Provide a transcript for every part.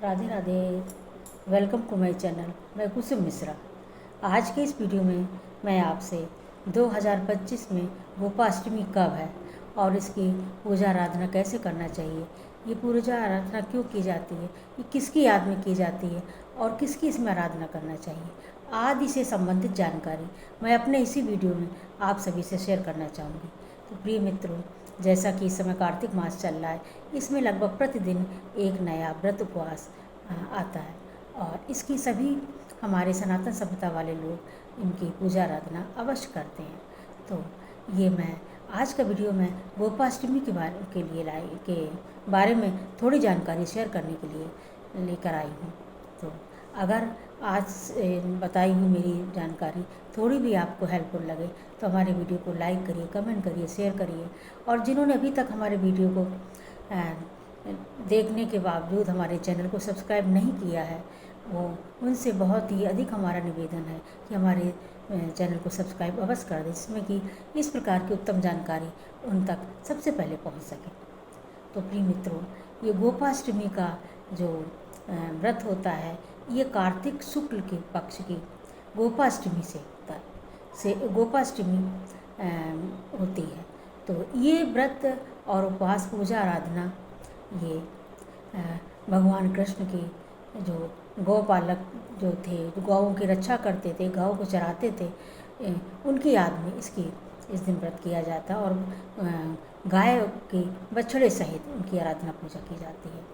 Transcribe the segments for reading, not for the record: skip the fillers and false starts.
Radhe Radhe. Welcome to my channel. मैं कुसुम मिश्रा। आज के इस वीडियो में मैं आपसे 2025 में गोपाष्टमी कब है और इसकी पूजा आराधना कैसे करना चाहिए, ये पूजा आराधना क्यों की जाती है, ये किसकी याद में की जाती है और किसकी इसमें आराधना करना चाहिए, आदि से संबंधित जानकारी मैं अपने इसी वीडियो में आप सभी से शेयर करना चाहूँगी। तो प्रिय मित्रों, जैसा कि इस समय कार्तिक मास चल रहा है, इसमें लगभग प्रतिदिन एक नया व्रत उपवास आता है और इसकी सभी हमारे सनातन सभ्यता वाले लोग इनकी पूजा आराधना अवश्य करते हैं। तो ये मैं आज का वीडियो में गोपाष्टमी के बारे में थोड़ी जानकारी शेयर करने के लिए लेकर आई हूँ। तो अगर आज बताई हुई मेरी जानकारी थोड़ी भी आपको हेल्पफुल लगे तो हमारे वीडियो को लाइक करिए, कमेंट करिए, शेयर करिए। और जिन्होंने अभी तक हमारे वीडियो को देखने के बावजूद हमारे चैनल को सब्सक्राइब नहीं किया है, वो उनसे बहुत ही अधिक हमारा निवेदन है कि हमारे चैनल को सब्सक्राइब अवश्य कर दें, जिसमें कि इस प्रकार की उत्तम जानकारी उन तक सबसे पहले पहुंच सके। तो प्रिय मित्रों, ये गोपाष्टमी का जो व्रत होता है, ये कार्तिक शुक्ल के पक्ष की गोपाष्टमी से गोपाष्टमी होती है। तो ये व्रत और उपवास पूजा आराधना ये भगवान कृष्ण के जो गौपालक जो थे, जो गौओं की रक्षा करते थे, गौ को चराते थे, उनकी याद में इस दिन व्रत किया जाता है और गाय के बछड़े सहित उनकी आराधना पूजा की जाती है।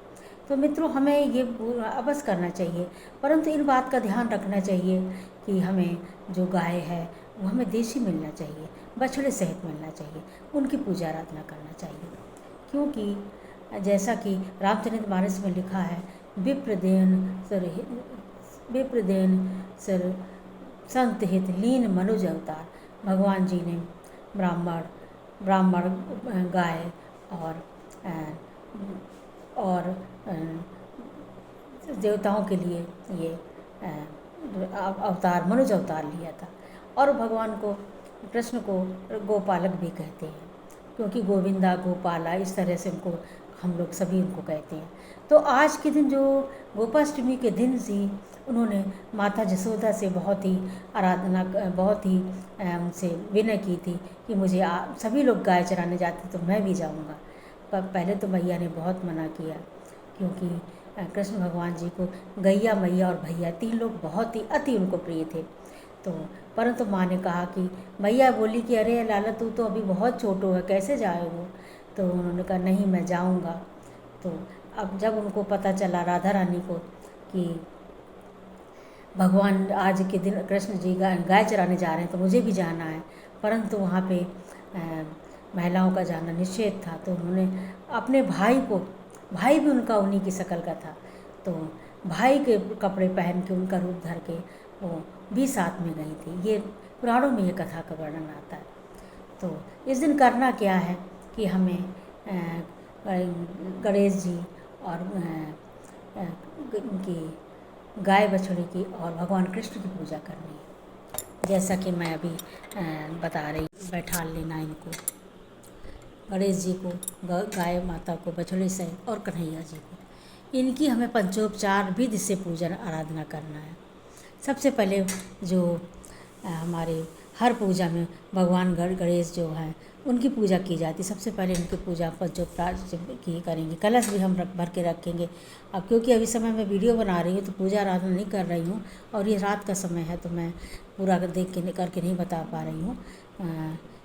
तो मित्रों, हमें ये अवश्य करना चाहिए, परंतु इन बात का ध्यान रखना चाहिए कि हमें जो गाय है वो हमें देशी मिलना चाहिए, बछड़े सहित मिलना चाहिए, उनकी पूजा आराधना करना चाहिए। क्योंकि जैसा कि रामचरितमानस में लिखा है, विप्रदेन सर संत हित लीन मनुज अवतार। भगवान जी ने ब्राह्मण गाय और देवताओं के लिए ये अवतार, मनुज अवतार लिया था। और भगवान को, कृष्ण को गोपालक भी कहते हैं, क्योंकि गोविंदा, गोपाला, इस तरह से उनको हम लोग सभी उनको कहते हैं। तो आज के दिन जो गोपाष्टमी के दिन से उन्होंने माता जसोदा से बहुत ही उनसे विनय की थी कि मुझे सभी लोग गाय चराने जाते तो मैं भी जाऊंगा। पर पहले तो मैया ने बहुत मना किया, क्योंकि कृष्ण भगवान जी को गैया, मैया और भैया 3 लोग बहुत ही अति उनको प्रिय थे। तो परंतु माँ ने कहा कि मैया बोली कि अरे लाला, तू तो अभी बहुत छोटो है, कैसे जाएगा। तो उन्होंने कहा नहीं, मैं जाऊंगा। तो अब जब उनको पता चला, राधा रानी को, कि भगवान आज के दिन कृष्ण जी गाय चराने जा रहे हैं तो मुझे भी जाना है, परंतु वहाँ पे महिलाओं का जाना निषेध था। तो उन्होंने अपने भाई भी उनका उन्हीं की शक्ल का था, तो भाई के कपड़े पहन के, उनका रूप धर के वो भी साथ में गई थी। ये पुराणों में ये कथा का वर्णन आता है। तो इस दिन करना क्या है कि हमें गणेश जी और उनकी गाय बछड़े की और भगवान कृष्ण की पूजा करनी है। जैसा कि मैं अभी बता रही, बैठा लेना इनको, गणेश जी को, गाय माता को, बछड़े सहित, और कन्हैया जी को, इनकी हमें पंचोपचार विधि से पूजन आराधना करना है। सबसे पहले जो हमारे हर पूजा में भगवान गणेश जो हैं उनकी पूजा की जाती है। सबसे पहले उनकी पूजा पंचोपचार की करेंगे, कलश भी हम भर के रखेंगे। अब क्योंकि अभी समय मैं वीडियो बना रही हूँ तो पूजा आराधना नहीं कर रही हूँ, और ये रात का समय है तो मैं पूरा देख के करके नहीं बता पा रही हूँ,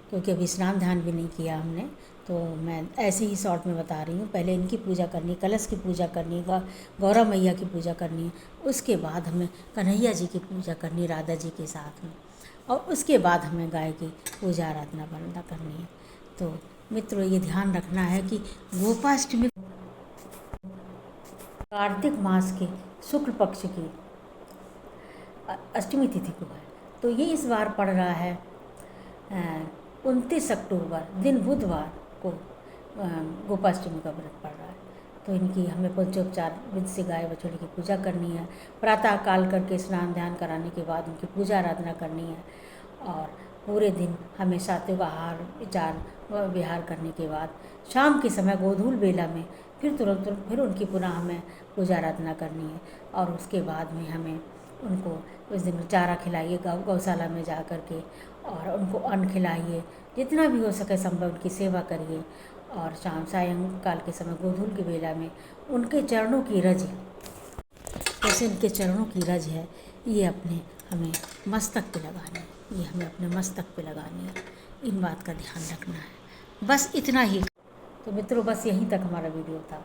क्योंकि अभी स्नान ध्यान भी नहीं किया हमने, तो मैं ऐसे ही शॉर्ट में बता रही हूँ। पहले इनकी पूजा करनी, कलश की पूजा करनी, गौरा मैया की पूजा करनी, उसके बाद हमें कन्हैया जी की पूजा करनी राधा जी के साथ में, और उसके बाद हमें गाय की पूजा आराधना बंदा करनी है। तो मित्रों, ये ध्यान रखना है कि गोपाष्टमी कार्तिक मास के शुक्ल पक्ष की अष्टमी तिथि को है। तो ये इस बार पड़ रहा है 29 अक्टूबर दिन बुधवार को गोपाष्टमी का व्रत पड़ रहा है। तो इनकी हमें पंचोपचार विधि से गाय बछड़े की पूजा करनी है। प्रातः काल करके स्नान ध्यान कराने के बाद उनकी पूजा आराधना करनी है, और पूरे दिन हमें सात्विक आहार विचार विहार करने के बाद शाम के समय गोधूल बेला में फिर उनकी पुनः हमें पूजा आराधना करनी है। और उसके बाद में हमें उनको उस दिन चारा खिलाइए गौशाला में जा कर के, और उनको अन्न खिलाइए, जितना भी हो सके संभव उनकी सेवा करिए। और सायंकाल के समय गोधूल की बेला में उनके चरणों की रज, जैसे उनके चरणों की रज है, ये हमें मस्तक पे लगानी है, ये हमें अपने मस्तक पे लगानी है। इन बात का ध्यान रखना है। बस इतना ही। तो मित्रों, बस यहीं तक हमारा वीडियो था।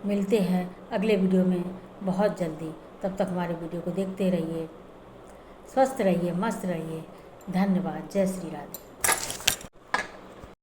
मिलते हैं अगले वीडियो में बहुत जल्दी। तब तक हमारे वीडियो को देखते रहिए, स्वस्थ रहिए, मस्त रहिए। धन्यवाद। जय श्री राधे।